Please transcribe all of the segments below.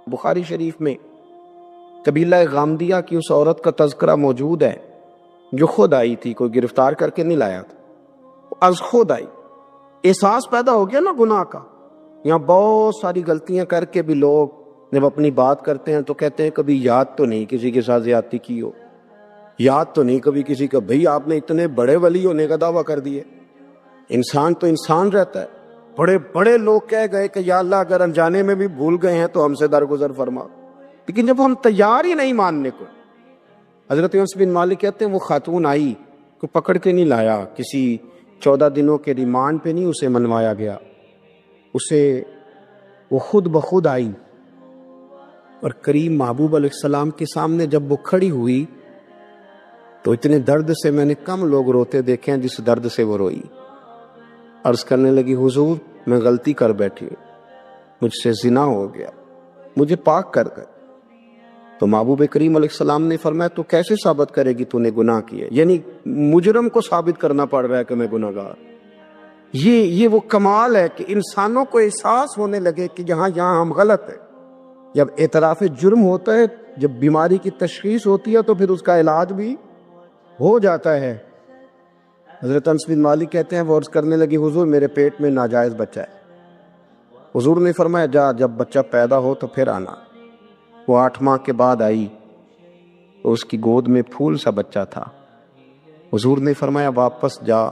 بخاری شریف میں قبیلہ غامدیہ کی اس عورت کا تذکرہ موجود ہے جو خود آئی تھی، کوئی گرفتار کر کے نہیں لایا تھا، از خود آئی۔ احساس پیدا ہو گیا نا گناہ کا۔ یہاں بہت ساری غلطیاں کر کے بھی لوگ جب اپنی بات کرتے ہیں تو کہتے ہیں کبھی یاد تو نہیں کسی کے ساتھ زیادتی کی ہو، یاد تو نہیں کبھی کسی کا، بھئی آپ نے اتنے بڑے ولی ہونے کا دعویٰ کر دیے۔ انسان تو انسان رہتا ہے۔ بڑے بڑے لوگ کہہ گئے کہ یا اللہ اگر انجانے میں بھی بھول گئے ہیں تو ہم سے درگزر فرما، لیکن جب ہم تیار ہی نہیں ماننے کو۔ حضرت انس بن مالک کہتے ہیں وہ خاتون آئی، کو پکڑ کے نہیں لایا، کسی 14 دنوں کے ریمانڈ پہ نہیں اسے منوایا گیا، اسے وہ خود بخود آئی اور کریم محبوب علیہ السلام کے سامنے جب وہ کھڑی ہوئی تو اتنے درد سے میں نے کم لوگ روتے دیکھے ہیں جس درد سے وہ روئی۔ عرض کرنے لگی حضور میں غلطی کر بیٹھی ہوں، مجھ سے زنا ہو گیا، مجھے پاک کر گئے۔ تو محبوب کریم علیہ السلام نے فرمایا تو کیسے ثابت کرے گی تو نے گناہ کیا؟ یعنی مجرم کو ثابت کرنا پڑ رہا ہے کہ میں گناہ گار۔ یہ وہ کمال ہے کہ انسانوں کو احساس ہونے لگے کہ یہاں ہم غلط ہیں۔ جب اعتراف جرم ہوتا ہے، جب بیماری کی تشخیص ہوتی ہے تو پھر اس کا علاج بھی ہو جاتا ہے۔ حضرت انس بن مالک کہتے ہیں وہ عرض کرنے لگی حضور میرے پیٹ میں ناجائز بچہ ہے۔ حضور نے فرمایا جا جب بچہ پیدا ہو تو پھر آنا۔ وہ 8 ماہ کے بعد آئی تو اس کی گود میں پھول سا بچہ تھا۔ حضور نے فرمایا واپس جا،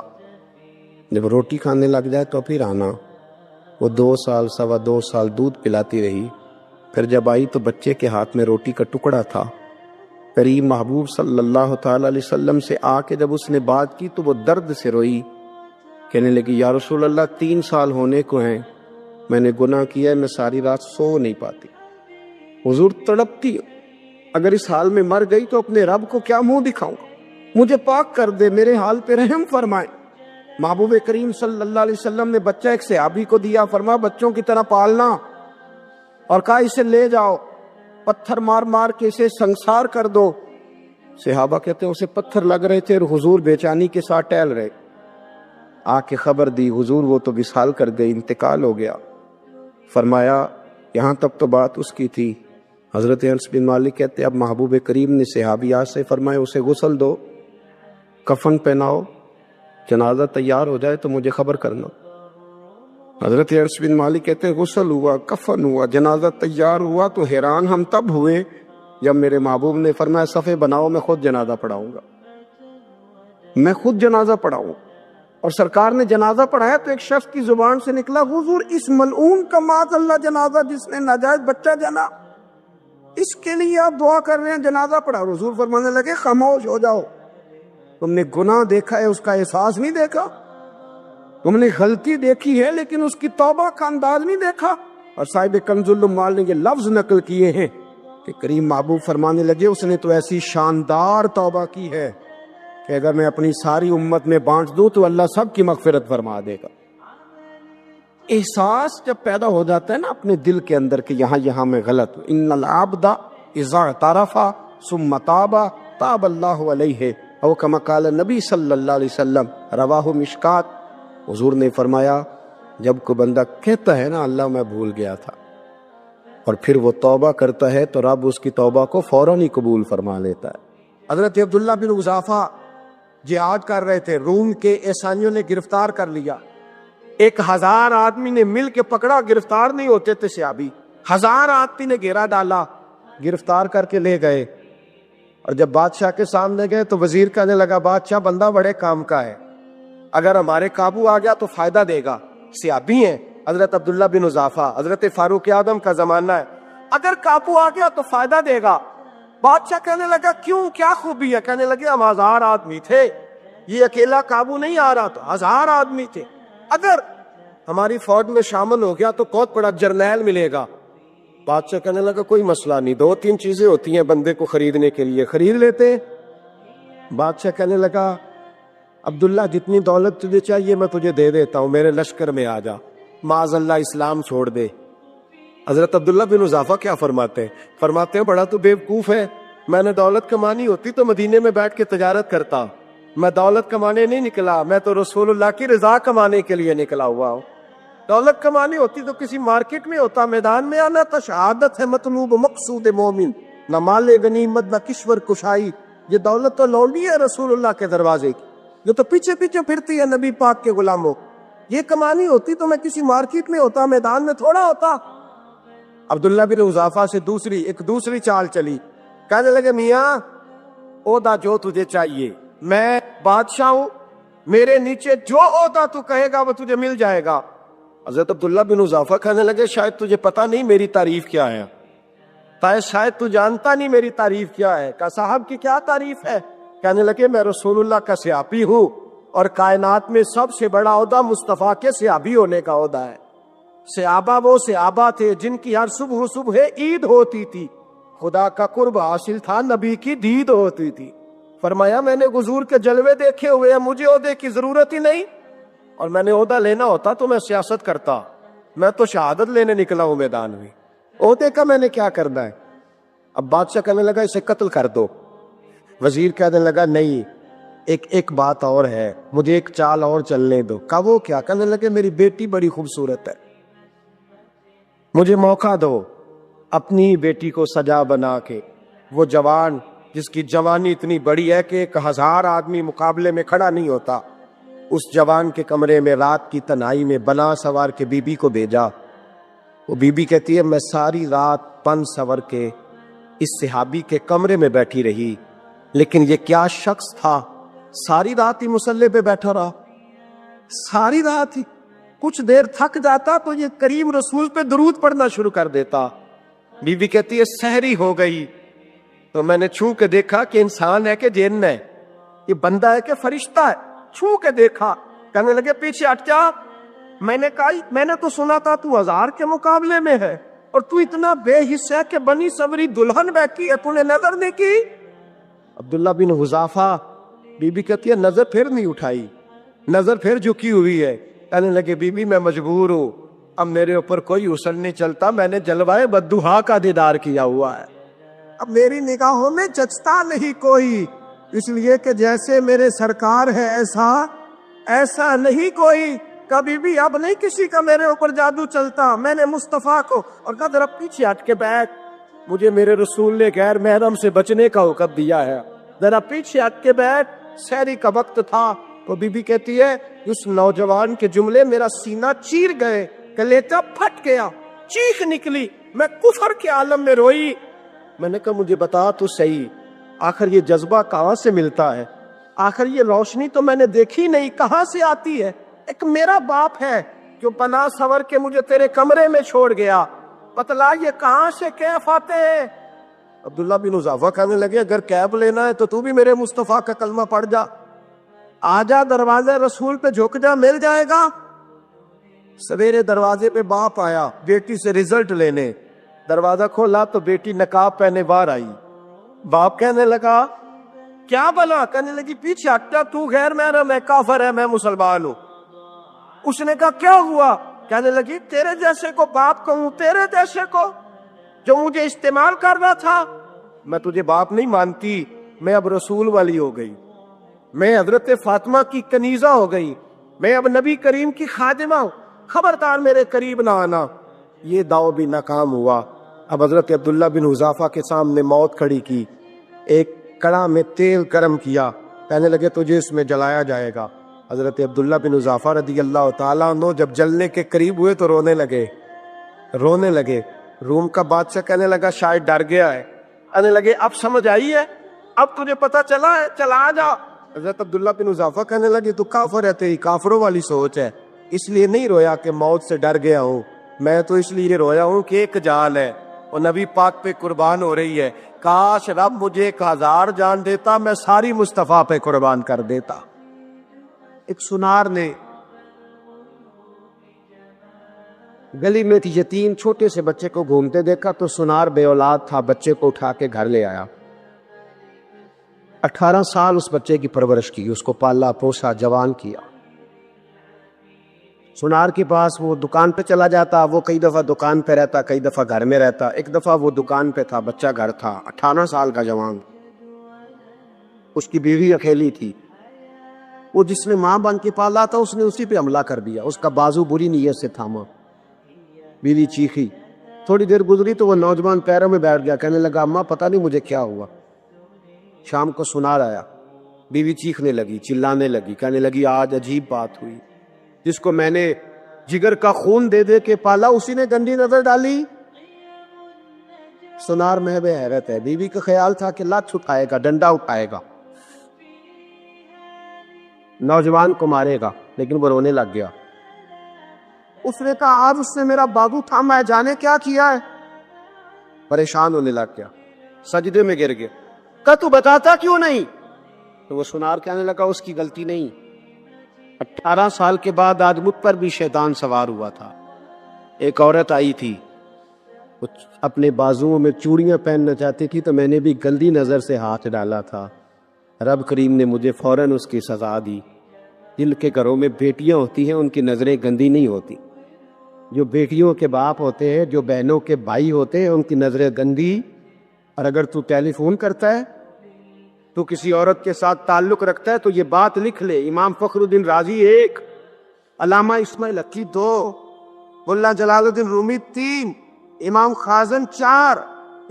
جب روٹی کھانے لگ جائے تو پھر آنا۔ وہ 2 سال 2.25 سال دودھ پلاتی رہی، پھر جب آئی تو بچے کے ہاتھ میں روٹی کا ٹکڑا تھا۔ کریم محبوب صلی اللہ تعالی علیہ وسلم سے آ کے جب اس نے بات کی تو وہ درد سے روئی، کہنے لگی یا رسول اللہ 3 سال ہونے کو ہیں، میں نے گناہ کیا ہے، میں ساری رات سو نہیں پاتی۔ حضور تڑپتی، اگر اس حال میں مر گئی تو اپنے رب کو کیا منہ دکھاؤں گا، مجھے پاک کر دے، میرے حال پہ رحم فرمائے۔ محبوب کریم صلی اللہ علیہ وسلم نے بچہ ایک صحابی کو دیا، فرمایا بچوں کی طرح پالنا، اور کہا اسے لے جاؤ، پتھر مار مار کے اسے سنسار کر دو۔ صحابہ کہتے ہیں اسے پتھر لگ رہے تھے اور حضور بے چینی کے ساتھ ٹہل رہے۔ آ کے خبر دی حضور وہ تو وصال کر گئی، انتقال ہو گیا۔ فرمایا یہاں تک تو بات اس کی تھی۔ حضرت انس بن مالک کہتے ہیں اب محبوب کریم نے صحابیات سے فرمایا اسے غسل دو، کفن پہناؤ، جنازہ تیار ہو جائے تو مجھے خبر کرنا۔ حضرت انس بن مالک کہتے ہیں غسل ہوا، کفن ہوا، جنازہ تیار ہوا تو حیران ہم تب ہوئے جب میرے محبوب نے فرمایا صفے بناؤ، میں خود جنازہ پڑھاؤں گا، میں خود جنازہ پڑھاؤں۔ اور سرکار نے جنازہ پڑھایا تو ایک شخص کی زبان سے نکلا حضور اس ملعون کا معاذ اللہ جنازہ جس نے ناجائز بچہ جنا، اس کے لیے آپ دعا کر رہے ہیں، جنازہ پڑھا۔ حضور فرمانے لگے خاموش ہو جاؤ، تم نے گناہ دیکھا ہے، اس کا احساس نہیں دیکھا، تم نے غلطی دیکھی ہے لیکن اس کی توبہ کا انداز نہیں دیکھا۔ اور صاحب کنز العمال نے یہ لفظ نقل کیے ہیں کہ کریم محبوب فرمانے لگے اس نے تو ایسی شاندار توبہ کی ہے کہ اگر میں اپنی ساری امت میں بانٹ دوں تو اللہ سب کی مغفرت فرما دے گا۔ احساس جب پیدا ہو جاتا ہے نا اپنے دل کے اندر کہ یہاں میں غلط ہوں، ان العبد اذا اعترف ثم تاب تاب اللہ علیہ او کما قال نبی صلی اللہ علیہ وسلم، رواہ مشکات۔ حضور نے فرمایا جب کوئی بندہ کہتا ہے نا اللہ میں بھول گیا تھا اور پھر وہ توبہ کرتا ہے تو رب اس کی توبہ کو فوراً ہی قبول فرما لیتا ہے۔ حضرت عبداللہ بن حذافہ جہاد کر رہے تھے، روم کے عیسائیوں نے گرفتار کر لیا، 1000 آدمی نے مل کے پکڑا، گرفتار نہیں ہوتے تھے صحابی، 1000 آدمی نے گھیرا ڈالا، گرفتار کر کے لے گئے۔ اور جب بادشاہ کے سامنے گئے تو وزیر کہنے لگا بادشاہ بندہ بڑے کام کا ہے، اگر ہمارے قابو آ گیا تو فائدہ دے گا، صحابی ہیں حضرت عبداللہ بن حذافہ، حضرت فاروق اعظم کا زمانہ ہے، اگر قابو آ گیا تو فائدہ دے گا۔ بادشاہ کہنے لگا کیوں، کیا خوبی ہے؟ کہنے لگے ہم 1000 آدمی تھے، یہ اکیلا قابو نہیں آ رہا، تو 1000 آدمی تھے، اگر ہماری فوج میں شامل ہو گیا تو بہت بڑا جرنیل ملے گا۔ بادشاہ کہنے لگا کوئی مسئلہ نہیں، 2-3 چیزیں ہوتی ہیں بندے کو خریدنے کے لیے، خرید لیتے ہیں۔ بادشاہ کہنے لگا عبداللہ جتنی دولت تجھے چاہیے میں تجھے دے دیتا ہوں، میرے لشکر میں آ جا، معاذ اللہ اسلام چھوڑ دے۔ حضرت عبداللہ بن حذافہ کیا فرماتے ہیں بڑا تو بیوقوف ہے، میں نے دولت کمانی ہوتی تو مدینے میں بیٹھ کے تجارت کرتا، میں دولت کمانے نہیں نکلا، میں تو رسول اللہ کی رضا کمانے کے لیے نکلا ہوا ہوں۔ دولت کمانی ہوتی تو کسی مارکیٹ میں ہوتا، میدان میں آنا تو شہادت ہے مطلوب مقصود مومن، نہ مال غنیمت نہ کشور کشائی. یہ دولت تو لونڈی ہے رسول اللہ کے دروازے کی، جو تو پیچھے پیچھے پھرتی ہے نبی پاک کے غلاموں. یہ کمانی ہوتی تو میں کسی مارکیٹ میں ہوتا، میدان میں تھوڑا ہوتا. عبداللہ بن حذافہ سے ایک دوسری چال چلی. کہنے لگے میاں عہدہ جو تجھے چاہیے، میں بادشاہ ہوں، میرے نیچے جو عہدہ تو کہے گا وہ تجھے مل جائے گا. حضرت عبداللہ بن حذافہ کہنے لگے شاید تجھے پتہ نہیں میری تعریف کیا ہے، شاید تو جانتا نہیں میری تعریف کیا ہے. کہا صاحب کی کیا تعریف ہے؟ کہنے لگے میں رسول اللہ کا صحابی ہوں، اور کائنات میں سب سے بڑا عہدہ مصطفیٰ کے صحابی ہونے کا عہدہ ہے. صحابہ وہ صحابہ تھے جن کی ہر صبح عید ہوتی تھی، خدا کا قرب حاصل تھا، نبی کی دید ہوتی تھی. فرمایا میں نے حضور کے جلوے دیکھے ہوئے ہیں، مجھے عہدے کی ضرورت ہی نہیں، اور میں نے عہدہ لینا ہوتا تو میں سیاست کرتا، میں تو شہادت لینے نکلا ہوں میدان میں، عہدے کا میں نے کیا کرنا ہے. اب بادشاہ کہنے لگا اسے قتل کر دو. وزیر کہنے لگا نہیں، ایک بات اور ہے، مجھے ایک چال اور چلنے دو. کہا وہ کیا؟ کہنے لگے میری بیٹی بڑی خوبصورت ہے، مجھے موقع دو اپنی بیٹی کو سجا بنا کے. وہ جوان جس کی جوانی اتنی بڑی ہے کہ 1000 آدمی مقابلے میں کھڑا نہیں ہوتا، اس جوان کے کمرے میں رات کی تنہائی میں بنا سوار کے بی بی کو بھیجا. وہ بی بی کہتی ہے میں ساری رات بن سور کے اس صحابی کے کمرے میں بیٹھی رہی، لیکن یہ کیا شخص تھا، ساری رات ہی مسلح پہ بیٹھا رہا، ساری رات ہی. کچھ دیر تھک جاتا تو یہ کریم رسول پہ درود پڑھنا شروع کر دیتا. بی بی کہتی ہے سحری ہو گئی تو میں نے چھو کے دیکھا کہ انسان ہے کہ جن ہے، یہ بندہ ہے کہ فرشتہ ہے، چھو کے دیکھا. کہنے لگے پیچھے ہٹ جا. میں نے کہا میں نے تو سنا تھا تو 1000 کے مقابلے میں ہے، اور تو اتنا بے حس ہے کہ بنی سوری دلہن بیٹھی ہے، تو نے نظر نہیں کی. عبداللہ بن حذافہ، بی بی کہتی ہے نظر پھر نہیں اٹھائی، نظر پھر جھکی ہوئی ہے. کہنے لگے بی بی میں مجبور ہوں، اب میرے اوپر کوئی حسن نہیں چلتا، میں نے جلوائے بدوہا کا دیدار کیا ہوا ہے، اب میری نگاہوں میں جچتا نہیں کوئی، اس لیے کہ جیسے میرے سرکار ہے ایسا نہیں کوئی. کبھی بھی اب نہیں کسی کا میرے اوپر جادو چلتا. میں نے مصطفیٰ کو اور کہا ذرا پیچھے ہٹ کے بیٹھ، مجھے میرے رسول نے غیر محرم سے بچنے کا حکم دیا ہے، ذرا پیچھے ہٹ کے بیٹھ. سحری کا وقت تھا تو بی بی کہتی ہے اس نوجوان کے جملے میرا سینہ چیر گئے، کلیجہ پھٹ گیا، چیخ نکلی، میں کفر کے عالم میں روئی. میں نے کہا مجھے بتا تو صحیح، آخر یہ جذبہ کہاں سے ملتا ہے، آخر یہ روشنی تو میں نے دیکھی نہیں، کہاں سے آتی ہے؟ ایک میرا باپ ہے جو بنا سور کے مجھے تیرے کمرے میں چھوڑ گیا، بتلا یہ کہاں سے کیف آتے ہیں؟ عبداللہ بن حذافہ کہنے لگے اگر کیف لینا ہے تو بھی میرے مصطفیٰ کا کلمہ پڑھ جا، آ جا دروازے رسول پہ جھک جا، مل جائے گا. سویرے دروازے پہ باپ آیا بیٹی سے رزلٹ لینے، دروازہ کھولا تو بیٹی نقاب پہنے باہر آئی. باپ کہنے لگا کیا بلا؟ کہنے لگی پیچھے ہٹا، تو غیر محرم ہے، کافر ہے، میں مسلمان ہوں. اس نے کہا کیا ہوا؟ کہنے لگی تیرے جیسے کو باپ کہوں، تیرے جیسے کو جو مجھے استعمال کر رہا تھا. میں تجھے باپ نہیں مانتی، میں اب رسول والی ہو گئی، میں حضرت فاطمہ کی کنیزہ ہو گئی، میں اب نبی کریم کی خادمہ ہوں، خبردار میرے قریب نہ آنا. یہ داؤ بھی ناکام ہوا. اب حضرت عبداللہ بن حذافہ کے سامنے موت کھڑی کی، ایک کڑا میں تیل گرم کیا، کہنے لگے تجھے اس میں جلایا جائے گا. حضرت عبداللہ بن حذافہ رضی اللہ تعالیٰ عنہ جب جلنے کے قریب ہوئے تو رونے لگے. روم کا بادشاہ کہنے لگا شاید ڈر گیا ہے. کہنے لگے اب سمجھ آئی ہے، اب تجھے پتا چلا ہے، چلا جا. حضرت عبداللہ بن حذافہ کہنے لگے تو کافر ہے، تیری کافروں والی سوچ ہے، اس لیے نہیں رویا کہ موت سے ڈر گیا ہوں، میں تو اس لیے رویا ہوں کہ ایک جان ہے اور نبی پاک پہ قربان ہو رہی ہے. کاش رب مجھے 1000 جان دیتا، میں ساری مصطفیٰ پہ قربان کر دیتا. ایک سنار نے گلی میں یتیم چھوٹے سے بچے کو گھومتے دیکھا تو سنار بے اولاد تھا، بچے کو اٹھا کے گھر لے آیا. 18 سال اس بچے کی پرورش کی، اس کو پالا پوسا، جوان کیا. سنار کے پاس وہ دکان پہ چلا جاتا، وہ کئی دفعہ دکان پہ رہتا، کئی دفعہ گھر میں رہتا. ایک دفعہ وہ دکان پہ تھا، بچہ گھر تھا، 18 سال کا جوان. اس کی بیوی اکیلی تھی. وہ جس نے ماں بن کے پالا تھا اس نے اسی پہ حملہ کر دیا، اس کا بازو بری نیت سے تھاما، بیوی چیخی، تھوڑی دیر گزری تو وہ نوجوان پیروں میں بیٹھ گیا، کہنے لگا اماں پتہ نہیں مجھے کیا ہوا۔ شام کو سنار آیا، بیوی چیخنے لگی، چلانے لگی، کہنے لگی آج عجیب بات ہوئی، جس کو میں نے جگر کا خون دے دے کے پالا اسی نے گندی نظر ڈالی۔ سنار محو حیرت ہے، بیوی کا خیال تھا کہ لات اٹھائے گا، ڈنڈا اٹھائے گا، نوجوان کو مارے گا، لیکن وہ رونے لگ گیا۔ اس نے کہا آج اس نے میرا بازو تھاما ہے، جانے کیا کیا ہے۔ پریشان ہونے لگ گیا، سجدے میں گر گیا، کہا تو بتاتا کیوں نہیں؟ تو وہ سنار کہنے لگا اس کی غلطی نہیں، 18 سال کے بعد آج مجھ پر بھی شیطان سوار ہوا تھا۔ ایک عورت آئی تھی، اپنے بازوؤں میں چوڑیاں پہننا چاہتی تھی تو میں نے بھی گندی نظر سے ہاتھ ڈالا تھا، رب کریم نے مجھے فوراً اس کی سزا دی۔ جن کے گھروں میں بیٹیاں ہوتی ہیں ان کی نظریں گندی نہیں ہوتی، جو بیٹیوں کے باپ ہوتے ہیں، جو بہنوں کے بھائی ہوتے ہیں، ان کی نظریں گندی۔ اور اگر تو ٹیلی فون کرتا ہے، تو کسی عورت کے ساتھ تعلق رکھتا ہے، تو یہ بات لکھ لے، امام فخر الدین رازی 1، علامہ اسماعیل حقی 2، ملا جلال الدین رومی 3، امام خازن 4،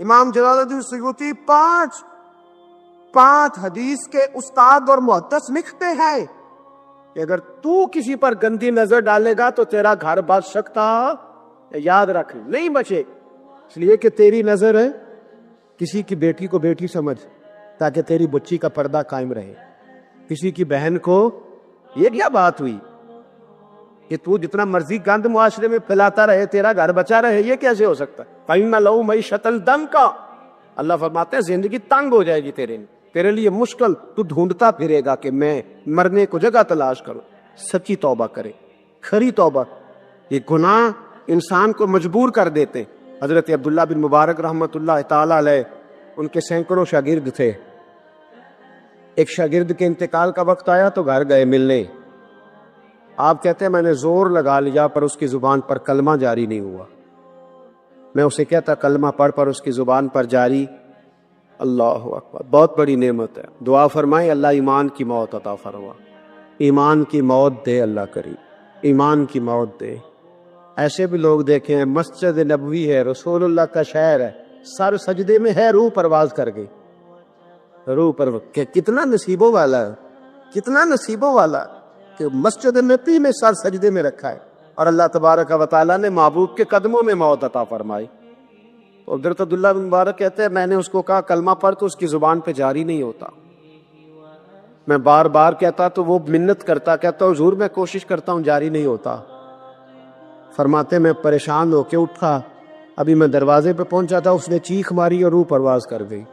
امام جلال الدین سیوطی 5 حدیث کے استاد اور محدث لکھتے ہیں کہ اگر تو کسی پر گندی نظر ڈالے گا تو تیرا گھر بچ سکتا، یاد رکھ نہیں بچے، اس لیے کہ تیری نظر ہے، کسی کی بیٹی کو بیٹی سمجھ تاکہ تیری بچی کا پردہ قائم رہے، کسی کی بہن کو، یہ کیا بات ہوئی کہ تو جتنا مرضی گند معاشرے میں پھیلاتا رہے تیرا گھر بچا رہے، یہ کیسے ہو سکتا ہے؟ فَإِنَّ لَهُ مَعِيشَةً ضَنكًا، اللہ فرماتے ہیں زندگی تنگ ہو جائے گی تیرے لیے مشکل، تو ڈھونڈتا پھرے گا کہ میں مرنے کو جگہ تلاش کروں۔ سچی توبہ کرے، کھری توبہ۔ یہ گناہ انسان کو مجبور کر دیتے۔ حضرت عبداللہ بن مبارک رحمۃ اللہ تعالی علیہ، ان کے سینکڑوں شاگرد تھے، ایک شاگرد کے انتقال کا وقت آیا تو گھر گئے ملنے، آپ کہتے ہیں میں نے زور لگا لیا پر اس کی زبان پر کلمہ جاری نہیں ہوا، میں اسے کہتا کلمہ پڑھ پر اس کی زبان پر جاری، اللہ اکبر، بہت بڑی نعمت ہے، دعا فرمائیں اللہ ایمان کی موت عطا فرما، ایمان کی موت دے اللہ کریم، ایمان کی موت دے۔ ایسے بھی لوگ دیکھیں ہیں، مسجد نبوی ہے، رسول اللہ کا شہر ہے، سر سجدے میں ہے، روح پرواز کر گئی، روح پر کتنا نصیبوں والا ہے، کتنا نصیبوں والا ہے کہ مسجد نبی میں سر سجدے میں رکھا ہے اور اللہ تبارک و تعالیٰ نے محبوب کے قدموں میں موت عطا فرمائی۔ تو حضرت عبداللہ بن مبارک کہتے ہیں میں نے اس کو کہا کلمہ پڑھ تو اس کی زبان پہ جاری نہیں ہوتا، میں بار بار کہتا تو وہ منت کرتا، کہتا حضور میں کوشش کرتا ہوں جاری نہیں ہوتا۔ فرماتے میں پریشان ہو کے اٹھا، ابھی میں دروازے پہ پہنچا تھا، اس نے چیخ ماری اور روح پرواز کر گئی،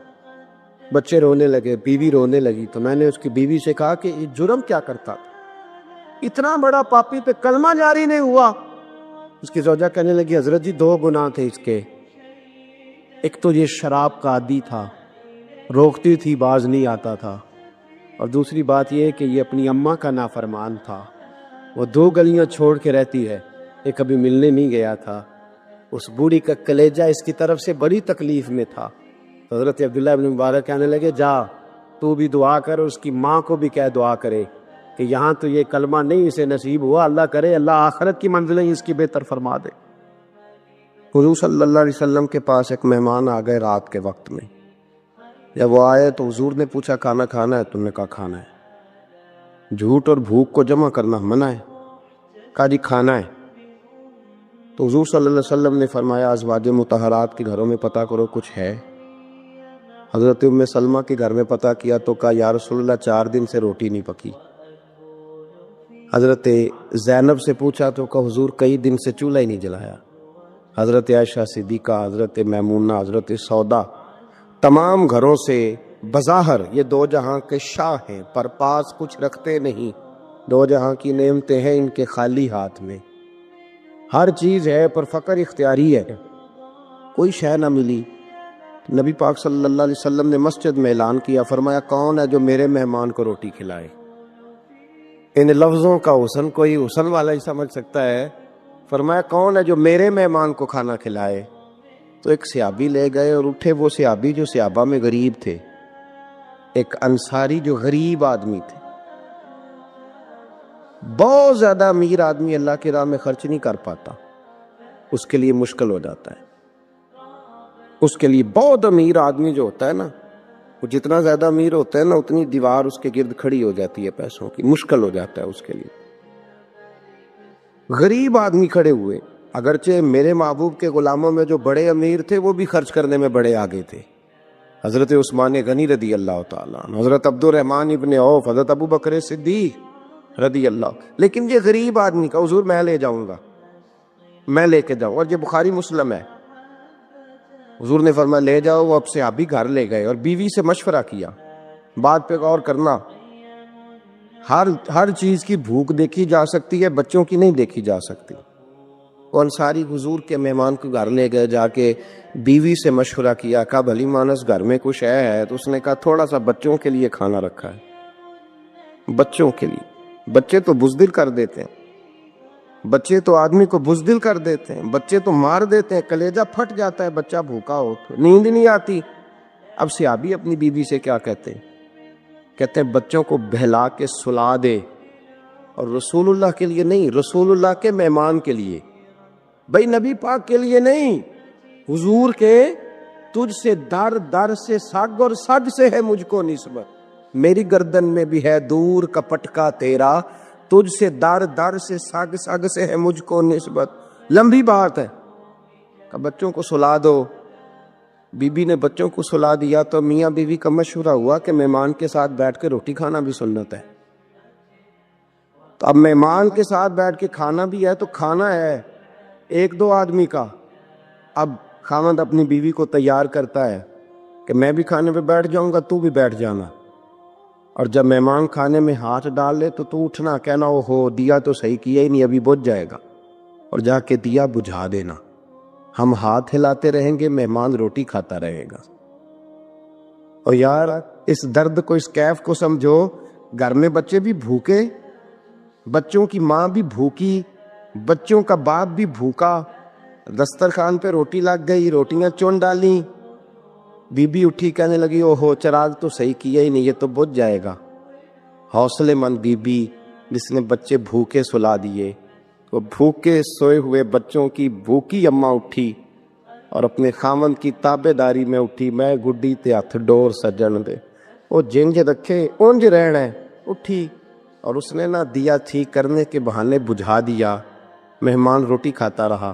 بچے رونے لگے، بیوی رونے لگی، تو میں نے اس کی بیوی سے کہا کہ یہ جرم کیا کرتا تھا، اتنا بڑا پاپی پہ کلمہ جاری نہیں ہوا۔ اس کی زوجہ کہنے لگی حضرت جی 2 گناہ تھے اس کے، ایک تو یہ شراب کا عادی تھا، روکتی تھی باز نہیں آتا تھا، اور دوسری بات یہ کہ یہ اپنی اماں کا نافرمان تھا، وہ 2 گلیاں چھوڑ کے رہتی ہے، یہ کبھی ملنے نہیں گیا تھا، اس بوڑھی کا کلیجہ اس کی طرف سے بڑی تکلیف میں تھا۔ تو حضرت عبداللہ بن مبارک کہنے لگے جا تو بھی دعا کر، اس کی ماں کو بھی کہہ دعا کرے کہ یہاں تو یہ کلمہ نہیں اسے نصیب ہوا، اللہ کرے اللہ آخرت کی منزلیں اس کی بہتر فرما دے۔ حضور صلی اللہ علیہ وسلم کے پاس ایک مہمان آ گئے رات کے وقت میں، جب وہ آئے تو حضور نے پوچھا کھانا کھانا ہے؟ تم نے کہا کھانا ہے۔ جھوٹ اور بھوک کو جمع کرنا منع ہے، کہا جی کھانا ہے۔ تو حضور صلی اللہ علیہ وسلم نے فرمایا ازواج مطہرات کے گھروں میں پتہ کرو کچھ ہے۔ حضرت ام سلمہ کے گھر میں پتہ کیا تو کہا یا رسول اللہ 4 دن سے روٹی نہیں پکی۔ حضرت زینب سے پوچھا تو کہا حضور کئی دن سے چولہا ہی نہیں جلایا۔ حضرت عائشہ صدیقہ، حضرت میمونہ، حضرت سودا، تمام گھروں سے بظاہر یہ 2 جہاں کے شاہ ہیں پر پاس کچھ رکھتے نہیں، 2 جہاں کی نعمتیں ہیں ان کے خالی ہاتھ میں، ہر چیز ہے پر فقر اختیاری ہے، کوئی شے نہ ملی۔ نبی پاک صلی اللہ علیہ وسلم نے مسجد میں اعلان کیا، فرمایا کون ہے جو میرے مہمان کو روٹی کھلائے؟ ان لفظوں کا حسن کوئی حسن والا ہی سمجھ سکتا ہے، فرمایا کون ہے جو میرے مہمان کو کھانا کھلائے؟ تو ایک صحابی لے گئے اور اٹھے، وہ صحابی جو صحابہ میں غریب تھے، ایک انصاری جو غریب آدمی تھے، بہت زیادہ امیر آدمی اللہ کی راہ میں خرچ نہیں کر پاتا، اس کے لیے مشکل ہو جاتا ہے۔ اس کے لیے بہت امیر آدمی جو ہوتا ہے نا، وہ جتنا زیادہ امیر ہوتا ہے نا اتنی دیوار اس کے گرد کھڑی ہو جاتی ہے پیسوں کی، مشکل ہو جاتا ہے اس کے لیے۔ غریب آدمی کھڑے ہوئے، اگرچہ میرے محبوب کے غلاموں میں جو بڑے امیر تھے وہ بھی خرچ کرنے میں بڑے آگے تھے، حضرت عثمان غنی رضی اللہ تعالیٰ عنہ، حضرت عبد الرحمن ابن عوف، حضرت ابو بکر صدیق رضی اللہ۔ لیکن یہ غریب آدمی کا حضور میں لے جاؤں گا، میں لے کے جاؤں، اور یہ بخاری مسلم ہے، حضور نے فرمایا لے جاؤ۔ وہ اب صحابی گھر لے گئے اور بیوی سے مشورہ کیا، بات پہ غور کرنا، ہر چیز کی بھوک دیکھی جا سکتی ہے، بچوں کی نہیں دیکھی جا سکتی۔ وہ انصاری حضور کے مہمان کو گھر لے گئے، جا کے بیوی سے مشورہ کیا، کہا بھلی مانس گھر میں کچھ ہے؟ تو اس نے کہا تھوڑا سا بچوں کے لیے کھانا رکھا ہے، بچوں کے لیے۔ بچے تو بزدل کر دیتے ہیں، بچے تو آدمی کو بزدل کر دیتے ہیں، بچے تو مار دیتے ہیں، کلیجہ پھٹ جاتا ہے بچہ بھوکا ہو تو، نیند نہیں آتی۔ اب صحابی اپنی بیوی سے کیا کہتے ہیں؟ کہتے ہیں بچوں کو بہلا کے سلا دے، اور رسول اللہ کے لیے نہیں، رسول اللہ کے مہمان کے لیے، بھائی نبی پاک کے لیے نہیں، حضور کے تجھ سے در در سے سگ اور سگ سے ہے مجھ کو نسبت، میری گردن میں بھی ہے دور کا پٹکا تیرا، تجھ سے در در سے سگ سگ سے ہے مجھ کو نسبت۔ لمبی بات ہے کہ بچوں کو سلا دو۔ بی بی نے بچوں کو سلا دیا تو میاں بیوی کا مشورہ ہوا کہ مہمان کے ساتھ بیٹھ کے روٹی کھانا بھی سنت ہے۔ تو اب مہمان کے ساتھ بیٹھ کے کھانا بھی ہے تو کھانا ہے ایک دو آدمی کا۔ اب خاوند اپنی بیوی کو تیار کرتا ہے کہ میں بھی کھانے پہ بیٹھ جاؤں گا، تو بھی بیٹھ جانا، اور جب مہمان کھانے میں ہاتھ ڈال لے تو اٹھنا، کہنا او ہو دیا تو صحیح کیا ہی نہیں، ابھی بجھ جائے گا، اور جا کے دیا بجھا دینا۔ ہم ہاتھ ہلاتے رہیں گے، مہمان روٹی کھاتا رہے گا۔ اور یار اس درد کو، اس کیف کو سمجھو، گھر میں بچے بھی بھوکے، بچوں کی ماں بھی بھوکی، بچوں کا باپ بھی بھوکا، دسترخوان پہ روٹی لگ گئی، روٹیاں چون ڈالیں، بی بی اٹھی کہنے لگی او ہو چراغ تو صحیح کیا ہی نہیں، یہ تو بجھ جائے گا۔ حوصلے مند بی بی جس نے بچے بھوکے سلا دیے، وہ بھوکے سوئے ہوئے بچوں کی بھوکی اماں اٹھی اور اپنے خاوند کی تابے داری میں اٹھی، میں گڈی تے ہاتھ ڈور سجن دے، وہ جنج رکھے اونج رہنا ہے، اٹھی اور اس نے نہ دیا ٹھیک کرنے کے بہانے بجھا دیا۔ مہمان روٹی کھاتا رہا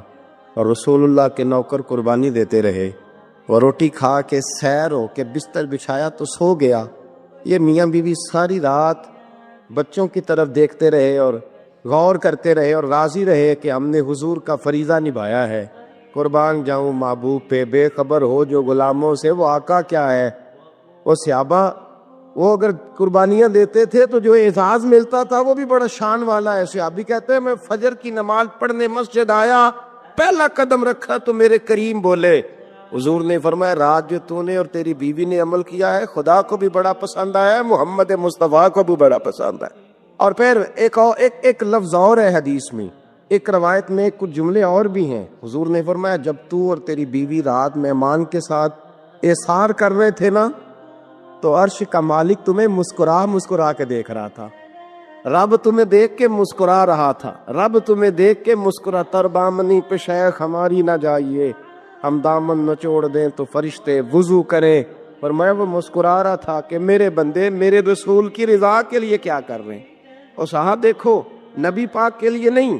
اور رسول اللہ کے نوکر قربانی دیتے رہے، وہ روٹی کھا کے سیر ہو کے بستر بچھایا تو سو گیا۔ یہ میاں بیوی ساری رات بچوں کی طرف دیکھتے رہے اور غور کرتے رہے اور راضی رہے کہ ہم نے حضور کا فریضہ نبھایا ہے۔ قربان جاؤں محبوب پہ، بے خبر ہو جو غلاموں سے، وہ آقا کیا ہے۔ وہ صحابہ وہ اگر قربانیاں دیتے تھے تو جو اعزاز ملتا تھا وہ بھی بڑا شان والا ہے۔ صحابی کہتے ہیں میں فجر کی نماز پڑھنے مسجد آیا، پہلا قدم رکھا تو میرے کریم بولے، حضور نے فرمایا رات جو تو نے اور تیری بیوی نے عمل کیا ہے خدا کو بھی بڑا پسند آیا ہے، محمد مصطفیٰ کو بھی بڑا پسند ہے۔ اور پھر ایک لفظ اور ہے حدیث میں، ایک روایت میں کچھ جملے اور بھی ہیں۔ حضور نے فرمایا جب تو اور تیری بیوی رات مہمان کے ساتھ ایثار کر رہے تھے نا، تو عرش کا مالک تمہیں مسکرا کے دیکھ رہا تھا، رب تمہیں دیکھ کے مسکرا رہا تھا، رب تمہیں دیکھ کے مسکرا، تر بامنی پہ شیخ ہماری نہ جائیے، ہم دامن نچوڑ دیں تو فرشتے وضو کریں۔ فرمایا وہ مسکرا رہا تھا کہ میرے بندے میرے رسول کی رضا کے لیے کیا کر رہے ہیں۔ اور صاحب دیکھو، نبی پاک کے لیے نہیں،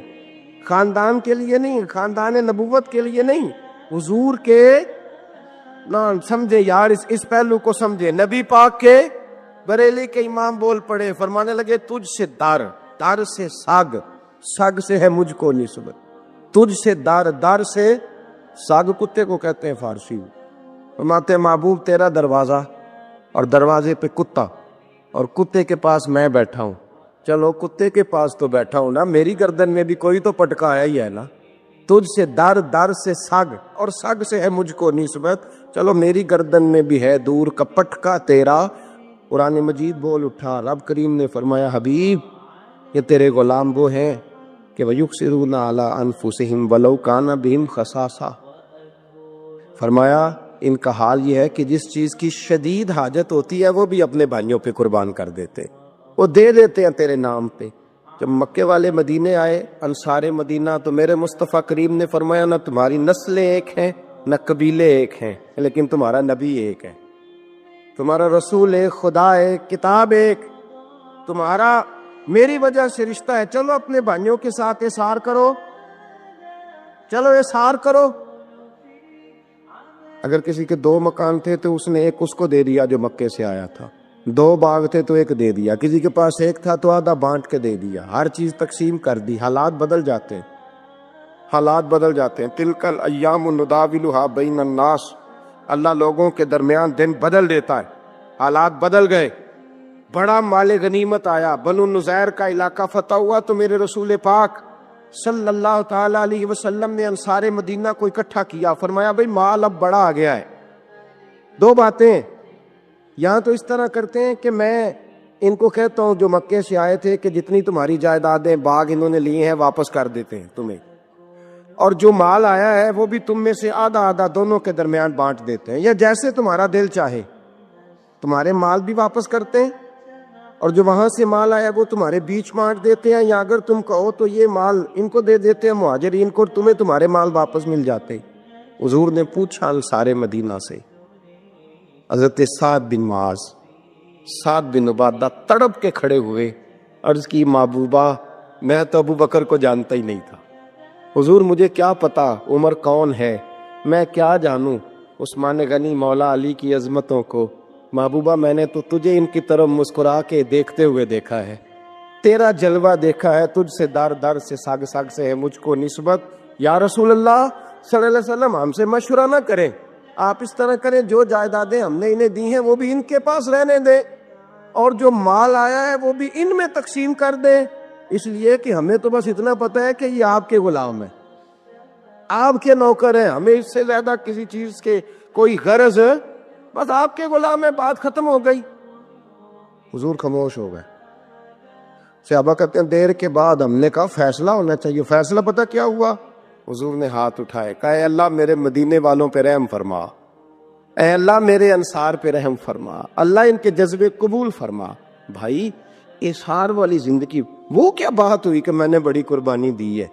خاندان کے لیے نہیں، خاندان نبوت کے لیے نہیں، حضور کے نہ سمجھے یار، اس پہلو کو سمجھے۔ نبی پاک کے بریلی کے امام بول پڑے، فرمانے لگے تجھ سے در سے سگ سے ہے مجھ کو نسبت، تجھ سے در سے سگ کتے کو کہتے ہیں فارسی۔ فرماتے محبوب تیرا دروازہ اور دروازے پہ کتا، اور کتے کے پاس میں بیٹھا ہوں، چلو کتے کے پاس تو بیٹھا ہوں نا، میری گردن میں بھی کوئی تو پٹکا آیا ہی ہے نا، تجھ سے در سے سگ اور سگ سے ہے مجھ کو نسبت، چلو میری گردن میں بھی ہے دور کا پٹکا تیرا۔ قرآن مجید بول اٹھا، رب کریم نے فرمایا حبیب یہ تیرے غلام وہ ہیں کہ وَيُقْصِرُونَ عَلَىٰ أَنفُسِهِمْ وَلَوْ كَانَ بِهِمْ خَصَاصَةٌ، فرمایا ان کا حال یہ ہے کہ جس چیز کی شدید حاجت ہوتی ہے وہ بھی اپنے بھائیوں پہ قربان کر دیتے، وہ دے دیتے ہیں تیرے نام پہ، جب مکے والے مدینے آئے انصار مدینہ تو میرے مصطفیٰ کریم نے فرمایا نہ تمہاری نسلیں ایک ہیں نہ قبیلے ایک ہیں، لیکن تمہارا نبی ایک ہے، تمہارا رسول ایک، خدا ایک، کتاب ایک، تمہارا میری وجہ سے رشتہ ہے، چلو اپنے بھائیوں کے ساتھ احسار کرو، چلو احسار کرو۔ اگر کسی کے 2 مکان تھے تو اس نے ایک اس کو دے دیا جو مکے سے آیا تھا، 2 باغ تھے تو ایک دے دیا، کسی کے پاس ایک تھا تو آدھا بانٹ کے دے دیا، ہر چیز تقسیم کر دی۔ حالات بدل جاتے ہیں، حالات بدل جاتے ہیں۔ تلک الایام نداولھا بین الناس، اللہ لوگوں کے درمیان دن بدل دیتا ہے، حالات بدل گئے، بڑا مال غنیمت آیا، بنو نذیر کا علاقہ فتح ہوا تو میرے رسول پاک صلی اللہ تعالی علیہ وسلم نے انصار مدینہ کو اکٹھا کیا، فرمایا بھئی مال اب بڑا آ گیا ہے۔ 2 باتیں، یہاں تو اس طرح کرتے ہیں کہ میں ان کو کہتا ہوں جو مکے سے آئے تھے کہ جتنی تمہاری جائیدادیں باغ انہوں نے لیے ہیں واپس کر دیتے ہیں تمہیں، اور جو مال آیا ہے وہ بھی تم میں سے آدھا آدھا دونوں کے درمیان بانٹ دیتے ہیں، یا جیسے تمہارا دل چاہے، تمہارے مال بھی واپس کرتے ہیں اور جو وہاں سے مال آیا وہ تمہارے بیچ بانٹ دیتے ہیں، یا اگر تم کہو تو یہ مال ان کو دے دیتے ہیں مہاجرین کو، تمہیں تمہارے مال واپس مل جاتے۔ حضور نے پوچھا انصار مدینہ سے، حضرت سعد بن معاذ، سعد بن عبادہ تڑپ کے کھڑے ہوئے، عرض کی محبوبہ میں تو ابو بکر کو جانتا ہی نہیں تھا، حضور مجھے کیا پتا عمر کون ہے، میں کیا جانوں عثمان غنی مولا علی کی عظمتوں کو، محبوبہ میں نے تو تجھے ان کی طرف مسکرا کے دیکھتے ہوئے دیکھا ہے، تیرا جلوہ دیکھا ہے، تجھ سے در در سے ساگ ساگ سے ہے مجھ کو نسبت، یا رسول اللہ صلی اللہ علیہ وسلم ہم سے مشورہ نہ کریں، آپ اس طرح کریں جو جائیدادیں ہم نے انہیں دی ہیں وہ بھی ان کے پاس رہنے دیں، اور جو مال آیا ہے وہ بھی ان میں تقسیم کر دیں، اس لیے کہ ہمیں تو بس اتنا پتہ ہے کہ یہ آپ کے غلام ہیں، آپ کے نوکر ہیں، ہمیں اس سے زیادہ کسی چیز کے کوئی غرض ہے، بس آپ کے غلام ہے، بات ختم ہو گئی۔ حضور خاموش ہو گئے۔ صحابہ کہتے ہیں دیر کے بعد ہم نے کہا فیصلہ ہونا چاہیے، فیصلہ پتہ کیا ہوا؟ حضور نے ہاتھ اٹھائے، کہا اے اللہ میرے مدینے والوں پہ رحم فرما، اے اللہ میرے انصار پہ رحم فرما، اللہ ان کے جذبے قبول فرما۔ بھائی اظہار والی زندگی، وہ کیا بات ہوئی کہ میں نے بڑی قربانی دی ہے،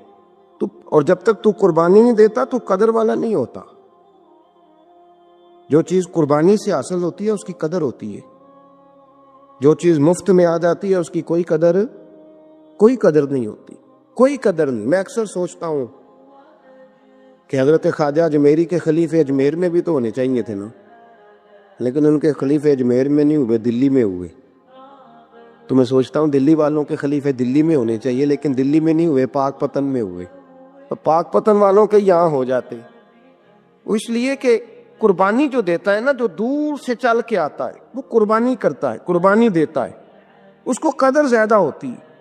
تو اور جب تک تو قربانی نہیں دیتا تو قدر والا نہیں ہوتا۔ جو چیز قربانی سے حاصل ہوتی ہے اس کی قدر ہوتی ہے، جو چیز مفت میں آ جاتی ہے اس کی کوئی قدر نہیں ہوتی، کوئی قدر نہیں۔ میں اکثر سوچتا ہوں کہ حضرت خواجہ اجمیری کے خلیفے اجمیر میں بھی تو ہونے چاہیے تھے نا، لیکن ان کے خلیفے اجمیر میں نہیں ہوئے، دلی میں ہوئے۔ تو میں سوچتا ہوں دلی والوں کے خلیفے دلی میں ہونے چاہیے، لیکن دلی میں نہیں ہوئے، پاک پتن میں ہوئے، تو پاک پتن والوں کے یہاں ہو جاتے، اس لیے کہ قربانی جو دیتا ہے نا، جو دور سے چل کے آتا ہے وہ قربانی کرتا ہے، قربانی دیتا ہے، اس کو قدر زیادہ ہوتی ہے۔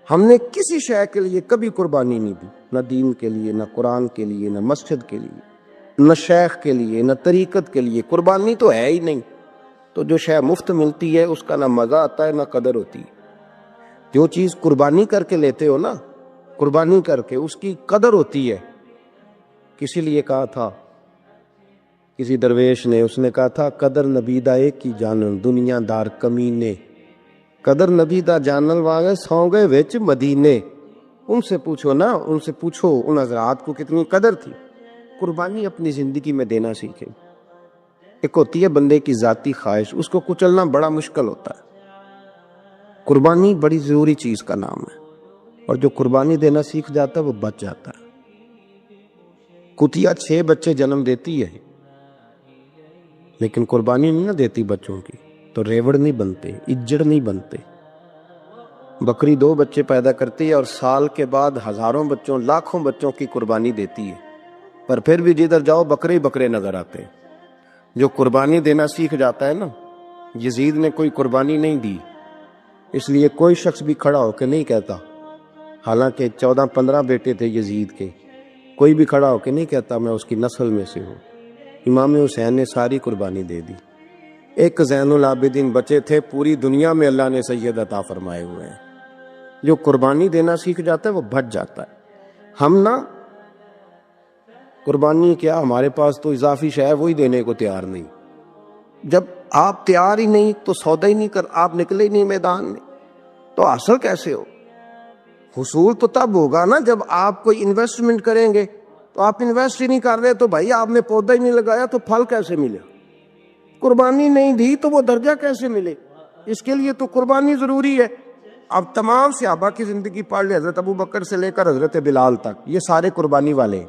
ہم نے کسی شے کے لیے کبھی قربانی نہیں دی، نہ دین کے لیے، نہ قرآن کے لیے، نہ مسجد کے لیے، نہ شیخ کے لیے، نہ طریقت کے لیے، قربانی تو ہے ہی نہیں۔ تو جو شے مفت ملتی ہے اس کا نہ مزہ آتا ہے نہ قدر ہوتی ہے۔ جو چیز قربانی کر کے لیتے ہو نا، قربانی کر کے، اس کی قدر ہوتی ہے۔ کسی لیے کہا تھا کسی درویش نے، اس نے کہا تھا قدر نبی دا ایک کی جانن دنیا دار کمینے، قدر نبی دا جانن والے سو گئے وچ مدینے۔ ان سے پوچھو نا، ان سے پوچھو ان حضرات کو کتنی قدر تھی۔ قربانی اپنی زندگی میں دینا سیکھے۔ ایک ہوتی ہے بندے کی ذاتی خواہش، اس کو کچلنا بڑا مشکل ہوتا ہے۔ قربانی بڑی ضروری چیز کا نام ہے، اور جو قربانی دینا سیکھ جاتا ہے وہ بچ جاتا ہے۔ کتیا 6 بچے جنم دیتی ہے لیکن قربانی نہیں نہ دیتی بچوں کی، تو ریوڑ نہیں بنتے، اجڑ نہیں بنتے۔ بکری 2 بچے پیدا کرتی ہے اور سال کے بعد ہزاروں بچوں، لاکھوں بچوں کی قربانی دیتی ہے، پر پھر بھی جدھر جاؤ بکرے ہی بکرے نظر آتے ہیں۔ جو قربانی دینا سیکھ جاتا ہے نا، یزید نے کوئی قربانی نہیں دی، اس لیے کوئی شخص بھی کھڑا ہو کے نہیں کہتا، حالانکہ 14-15 بیٹے تھے یزید کے، کوئی بھی کھڑا ہو کے نہیں کہتا میں اس کی نسل میں سے ہوں۔ امام حسین نے ساری قربانی دے دی۔ ایک زین العابدین بچے تھے، پوری دنیا میں اللہ نے سید عطا فرمائے ہوئے ہیں۔ جو قربانی دینا سیکھ جاتا ہے وہ بچ جاتا ہے۔ ہم نا قربانی کیا، ہمارے پاس تو اضافی شے ہے وہی دینے کو تیار نہیں۔ جب آپ تیار ہی نہیں تو سودا ہی نہیں کر، آپ نکلے ہی نہیں میدان میں، تو حاصل کیسے ہو؟ حصول تو تب ہوگا نا جب آپ کوئی انویسٹمنٹ کریں گے. تو آپ انویسٹ ہی نہیں کر رہے تو بھائی آپ نے پودا ہی نہیں لگایا تو پھل کیسے ملے؟ قربانی نہیں دی تو وہ درجہ کیسے ملے؟ اس کے لیے تو قربانی ضروری ہے. اب تمام صحابہ کی زندگی پڑھ لیں، حضرت ابو بکر سے لے کر حضرت بلال تک، یہ سارے قربانی والے ہیں.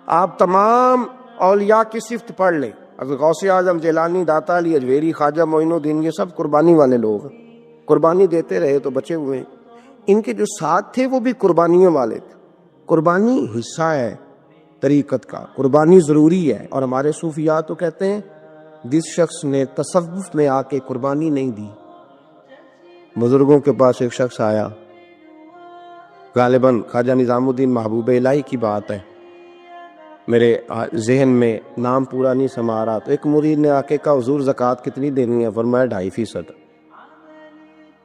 آپ تمام اولیاء کی صفت پڑھ لیں، حضرت غوث اعظم، جیلانی، داتا علی اجویری، خواجہ معین الدین، یہ سب قربانی والے لوگ ہیں. قربانی دیتے رہے تو بچے ہوئے ہیں. ان کے جو ساتھ تھے وہ بھی قربانیوں والے تھے. قربانی حصہ ہے طریقت کا، قربانی ضروری ہے. اور ہمارے صوفیاء تو کہتے ہیں جس شخص نے تصوف میں آ کے قربانی نہیں دی. بزرگوں کے پاس ایک شخص آیا، غالباً خواجہ نظام الدین محبوب الہی کی بات ہے، میرے ذہن میں نام پورا نہیں سما رہا. تو ایک مرید نے آ کے کہا حضور زکوٰۃ کتنی دینی ہے؟ فرمایا 2.5%.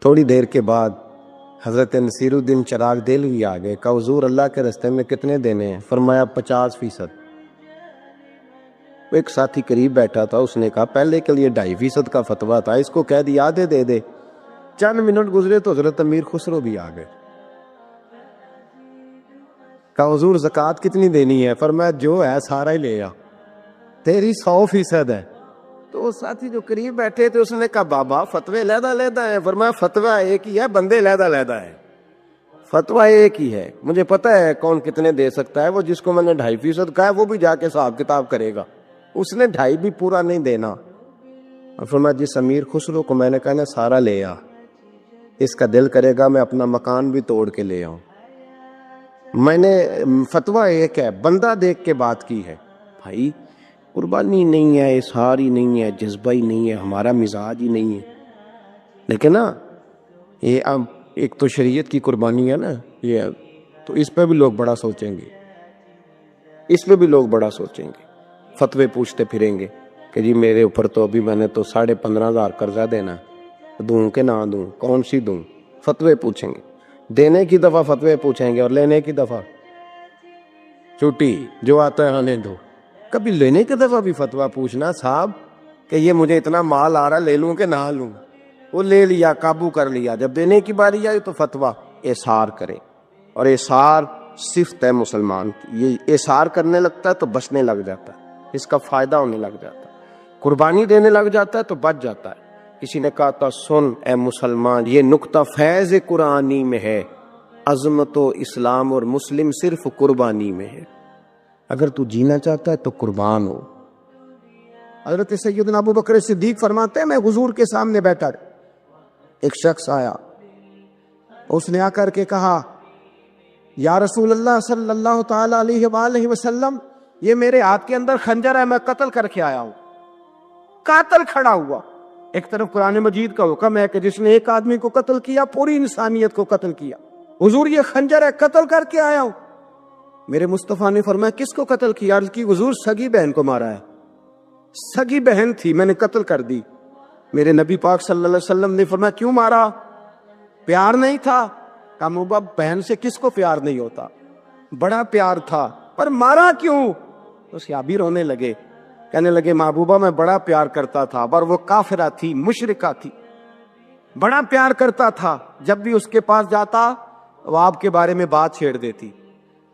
تھوڑی دیر کے بعد حضرت نصیر الدین چراغ دہلوی آ گئے، کہا حضور اللہ کے راستے میں کتنے دینے ہیں؟ فرمایا 50%. ایک ساتھی قریب بیٹھا تھا، اس نے کہا پہلے کے لیے 2.5% کا فتویٰ تھا، اس کو کہہ دیا آدھے دے دے. چند منٹ گزرے تو حضرت امیر خسرو بھی آ گئے. کہا حضور زکوٰۃ کتنی دینی ہے؟ فرمایا جو ہے سارا ہی لے آ، تیری 100% ہے. تو وہ ساتھی جو قریب بیٹھے تھے اس نے کہا بابا فتوے علیحدہ علیحدہ ہیں. فرمایا فتویٰ ایک ہی ہے، بندے علیحدہ علیحدہ ہیں. فتویٰ ایک ہی ہے، مجھے پتا ہے کون کتنے دے سکتا ہے. وہ جس کو میں نے 2.5% کہا ہے وہ بھی جا کے حساب کتاب کرے گا، اس نے 2.5 بھی پورا نہیں دینا. اور فرمایا جس امیر خسرو کو میں نے کہا نا سارا لے آ، اس کا دل کرے گا میں اپنا مکان بھی توڑ کے لے آؤں. میں نے فتویٰ ایک ہے، بندہ دیکھ کے بات کی ہے. بھائی قربانی نہیں ہے، اظہار ہی نہیں ہے، جذبہ ہی نہیں ہے، ہمارا مزاج ہی نہیں ہے. لیکن نا یہ اب ایک تو شریعت کی قربانی ہے نا یہ، تو اس پہ بھی لوگ بڑا سوچیں گے، اس پہ بھی لوگ بڑا سوچیں گے. فتوے پوچھتے پھریں گے کہ جی میرے اوپر تو ابھی میں نے تو 15,500 قرضہ دینا، دوں کہ نہ دوں، کون سی دوں؟ فتوے پوچھیں گے. دینے کی دفعہ فتوے پوچھیں گے اور لینے کی دفعہ چھٹی، جو آتا ہے آنے دو. کبھی لینے کی دفعہ بھی فتویٰ پوچھنا صاحب کہ یہ مجھے اتنا مال آ رہا لے لوں کہ نہ لوں. وہ لے لیا، قابو کر لیا. جب دینے کی باری آئی تو فتویٰ احصار کرے. اور احصار صفت ہے مسلمان کی، یہ احصار کرنے لگتا ہے تو بچنے لگ جاتا ہے، اس کا فائدہ ہونے لگ جاتا ہے. قربانی دینے لگ جاتا ہے تو بچ جاتا ہے. کسی نے کہا تھا سن اے مسلمان، یہ نقطہ فیض قرآنی میں ہے، عظمت و اسلام اور مسلم صرف قربانی میں ہے. اگر تو جینا چاہتا ہے تو قربان ہو. حضرت سیدنا ابو بکر صدیق فرماتے ہیں میں حضور کے سامنے بیٹھا، ایک شخص آیا، اس نے آ کر کے کہا یا رسول اللہ صلی اللہ تعالی علیہ وآلہ وسلم، یہ میرے ہاتھ کے اندر خنجر ہے، میں قتل کر کے آیا ہوں. قاتل کھڑا ہوا. ایک طرف قرآن مجید کا حکم ہے کہ جس نے ایک آدمی کو قتل کیا پوری انسانیت کو قتل کیا. حضور یہ خنجر ہے، قتل کر کے آیا ہوں. میرے مصطفیٰ نے فرمایا کس کو قتل کیا؟ عرض کی حضور سگی بہن کو مارا ہے. سگی بہن تھی، میں نے قتل کر دی. میرے نبی پاک صلی اللہ علیہ وسلم نے فرمایا کیوں مارا؟ پیار نہیں تھا؟ کہا محبوبہ بہن سے کس کو پیار نہیں ہوتا، بڑا پیار تھا، پر مارا کیوں؟ تو صحابی رونے لگے، کہنے لگے محبوبہ میں بڑا پیار کرتا تھا، پر وہ کافرہ تھی، مشرکہ تھی، بڑا پیار کرتا تھا. جب بھی اس کے پاس جاتا وہ آپ کے بارے میں بات چھیڑ دیتی.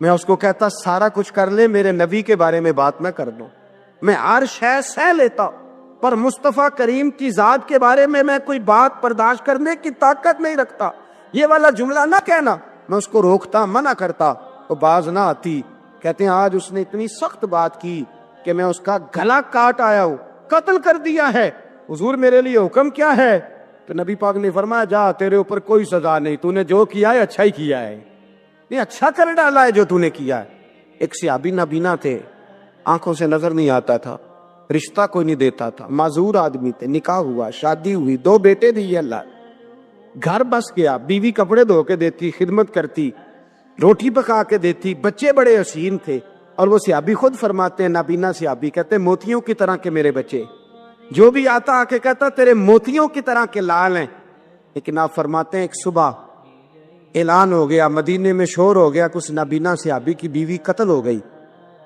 میں اس کو کہتا سارا کچھ کر لے، میرے نبی کے بارے میں بات نہ کر دو. میں ہر شے سہ لیتا، پر مصطفیٰ کریم کی ذات کے بارے میں کوئی بات برداشت کرنے کی طاقت نہیں رکھتا. یہ والا جملہ نہ کہنا. میں اس کو روکتا، منع کرتا، وہ باز نہ آتی. کہتے ہیں آج اس نے اتنی سخت بات کی کہ میں اس کا گلا کاٹ آیا ہوں، قتل کر دیا ہے. حضور میرے لیے حکم کیا ہے؟ تو نبی پاک نے فرمایا جا، تیرے اوپر کوئی سزا نہیں، تو نے جو کیا ہے اچھا ہی کیا ہے، یہ اچھا کر ڈالا ہے جو تو نے کیا ہے. ایک صحابی نابینا تھے، آنکھوں سے نظر نہیں آتا تھا، رشتہ کوئی نہیں دیتا تھا، معذور آدمی تھے. نکاح ہوا، شادی ہوئی، 2 بیٹے دیے اللہ، گھر بس گیا. بیوی کپڑے دھو کے دیتی، خدمت کرتی، روٹی پکا کے دیتی، بچے بڑے حسین تھے. اور وہ صحابی خود فرماتے ہیں، نابینا صحابی کہتے ہیں موتیوں کی طرح کے میرے بچے، جو بھی آتا آ کے کہتا تیرے موتیوں کی طرح کے لال ہیں. لیکن آپ فرماتے ہیں ایک صبح اعلان ہو گیا، مدینے میں شور ہو گیا، کچھ نابینا صحابی کی بیوی قتل ہو گئی،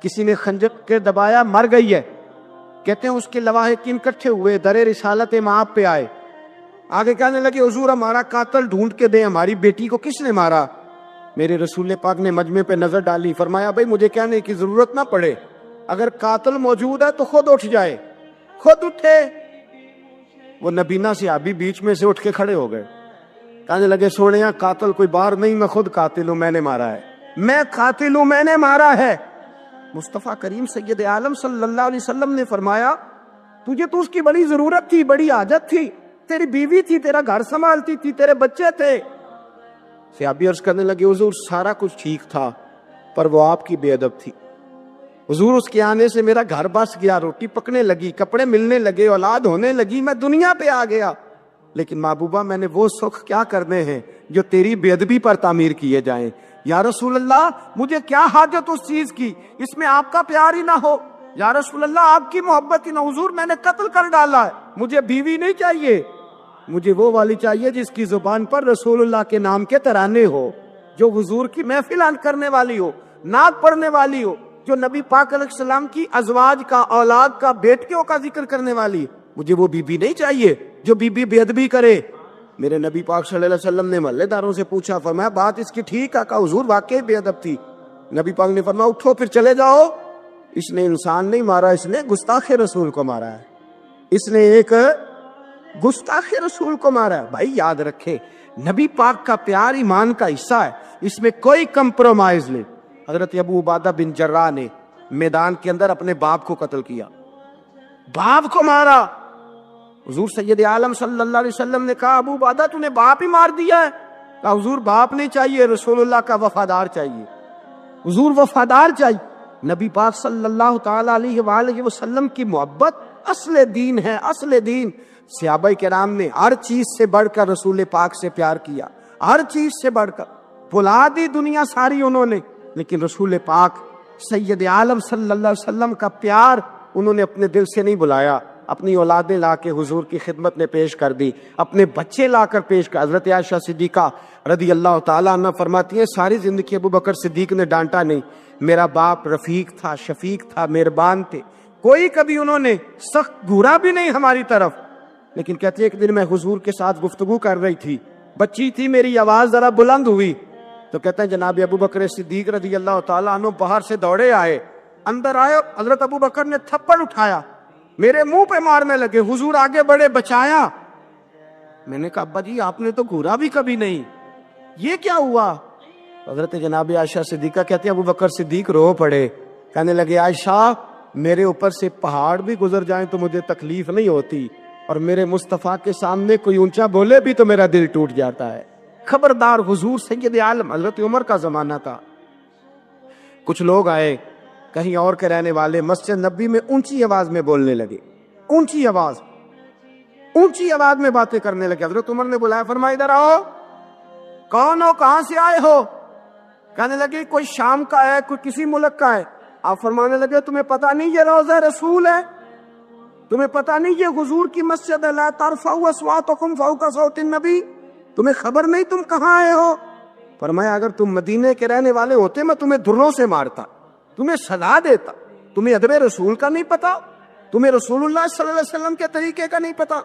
کسی نے خنجر کے دبایا، مر گئی ہے. کہتے ہیں اس کے لواحقین اکٹھے ہوئے، در رسالت مآب پہ آئے، آگے کہنے لگے حضور ہمارا قاتل ڈھونڈ کے دیں، ہماری بیٹی کو کس نے مارا؟ میرے رسول پاک نے مجمع پہ نظر ڈالی، فرمایا بھائی مجھے کہنے کی ضرورت نہ پڑے، اگر قاتل موجود ہے تو خود اٹھ جائے۔ خود اٹھے، وہ نبینا صحابی بیچ میں سے اٹھ کے کھڑے ہو گئے، کہنے لگے سونیا قاتل کوئی باہر نہیں، میں خود قاتل ہوں، میں نے مارا ہے، میں قاتل ہوں، میں نے مارا ہے۔ مصطفیٰ کریم سید عالم صلی اللہ علیہ وسلم نے فرمایا تجھے تو اس کی بڑی ضرورت تھی، بڑی حاجت تھی، تیری بیوی تھی، تیرا گھر سنبھالتی تھی، تیرے بچے تھے۔ صحابی عرض کرنے لگے حضور سارا کچھ ٹھیک تھا پر وہ آپ کی بے ادب تھی حضور، اس کے آنے سے میرا گھر بس گیا، روٹی پکنے لگی، کپڑے ملنے لگے، اولاد ہونے لگی، میں دنیا پہ آ گیا، لیکن محبوبہ میں نے وہ سکھ کیا کرنے ہیں جو تیری بے ادبی پر تعمیر کیے جائیں۔ یا رسول اللہ مجھے کیا حاجت اس چیز کی، اس میں آپ کا پیار ہی نہ ہو، یا رسول اللہ آپ کی محبت ہی نہ، حضور میں نے قتل کر ڈالا ہے، مجھے بیوی نہیں چاہیے، مجھے وہ والی چاہیے جس کی زبان پر رسول اللہ کے نام کے ترانے ہو، جو حضور کی محفل کرنے والی ہو، نعت پڑھنے والی ہو، جو نبی پاک علیہ السلام کی ازواج کا، اولاد کا، بیٹیوں کا ذکر کرنے والی۔ مجھے وہ بی بی نہیں چاہیے جو بی بی بے ادبی کرے۔ میرے نبی پاک صلی اللہ علیہ وسلم نے محلے داروں سے پوچھا، فرمایا بات اس کی ٹھیک ہے؟ کہا حضور واقعی بے ادب تھی۔ نبی پاک نے فرمایا اٹھو پھر چلے جاؤ، اس نے انسان نہیں مارا، اس نے گستاخ رسول کو مارا ہے، اس نے ایک گستاخ رسول کو مارا ہے۔ بھائی یاد رکھے نبی پاک کا پیار ایمان کا حصہ ہے، اس میں کوئی کمپرومائز نہیں۔ حضرت ابو عبادہ بن جراح نے میدان کے اندر اپنے باپ کو قتل کیا، باپ کو مارا۔ حضور سید عالم صلی اللہ علیہ وسلم نے کہا ابو عبادہ تو نے باپ ہی مار دیا ہے؟ کہا حضور باپ نہیں چاہیے، رسول اللہ کا وفادار چاہیے، حضور وفادار چاہیے۔ نبی پاک صلی اللہ تعالی علیہ وآلہ وسلم کی محبت اصل دین ہے، اصل دین۔ صحابہ کرام نے ہر چیز سے بڑھ کر رسول پاک سے پیار کیا، ہر چیز سے بڑھ کر، بھلا دی دنیا ساری انہوں نے، لیکن رسول پاک سید عالم صلی اللہ علیہ وسلم کا پیار انہوں نے اپنے دل سے نہیں بلایا۔ اپنی اولادیں لا کے حضور کی خدمت میں پیش کر دی، اپنے بچے لا کر پیش کر۔ حضرت عائشہ صدیقہ رضی اللہ تعالیٰ عنہ فرماتی ہیں ساری زندگی ابو بکر صدیق نے ڈانٹا نہیں، میرا باپ رفیق تھا، شفیق تھا، مہربان تھے، کوئی کبھی انہوں نے سخت گھورا بھی نہیں ہماری طرف۔ لیکن کہتے ہیں ایک دن میں حضور کے ساتھ گفتگو کر رہی تھی، بچی تھی، میری آواز ذرا بلند ہوئی تو کہتے ہیں جناب ابو بکر صدیق رضی اللہ تعالیٰ عنہ باہر سے دوڑے آئے، اندر آئے، حضرت ابو بکر نے تھپڑ اٹھایا، میرے منہ پہ مارنے لگے، حضور آگے بڑھے، بچایا۔ میں نے کہا ابا جی آپ نے تو گھورا بھی کبھی نہیں، یہ کیا ہوا؟ حضرت جناب عائشہ صدیقہ کہتے ہیں ابو بکر صدیق رو پڑے، کہنے لگے عائشہ میرے اوپر سے پہاڑ بھی گزر جائیں تو مجھے تکلیف نہیں ہوتی، اور میرے مصطفیٰ کے سامنے کوئی اونچا بولے بھی تو میرا دل ٹوٹ جاتا ہے۔ خبردار، حضور سید عالم، حضرت عمر کا زمانہ تھا، کچھ لوگ آئے کہیں اور کے رہنے والے، مسجد نبی میں اونچی آواز میں بولنے لگے، اونچی آواز میں باتیں کرنے لگے۔ حضرت عمر نے بلایا، فرمایا ادھر آؤ، کون ہو، کہاں سے آئے ہو؟ کہنے لگے کوئی شام کا ہے، کوئی کسی ملک کا ہے۔ آپ فرمانے لگے تمہیں پتہ نہیں یہ روضہ رسول ہے؟ تمہیں پتہ نہیں یہ حضور کی مسجد ہے؟ لا ترفعوا اصواتکم فوق صوت النبی، تمہیں خبر نہیں تم کہاں آئے ہو؟ فرمایا اگر تم مدینے کے رہنے والے ہوتے میں تمہیں دھروں سے مارتا، تمہیں سزا دیتا۔ تمہیں ادب رسول کا نہیں پتا، تمہیں رسول اللہ صلی اللہ علیہ وسلم کے طریقے کا نہیں پتا۔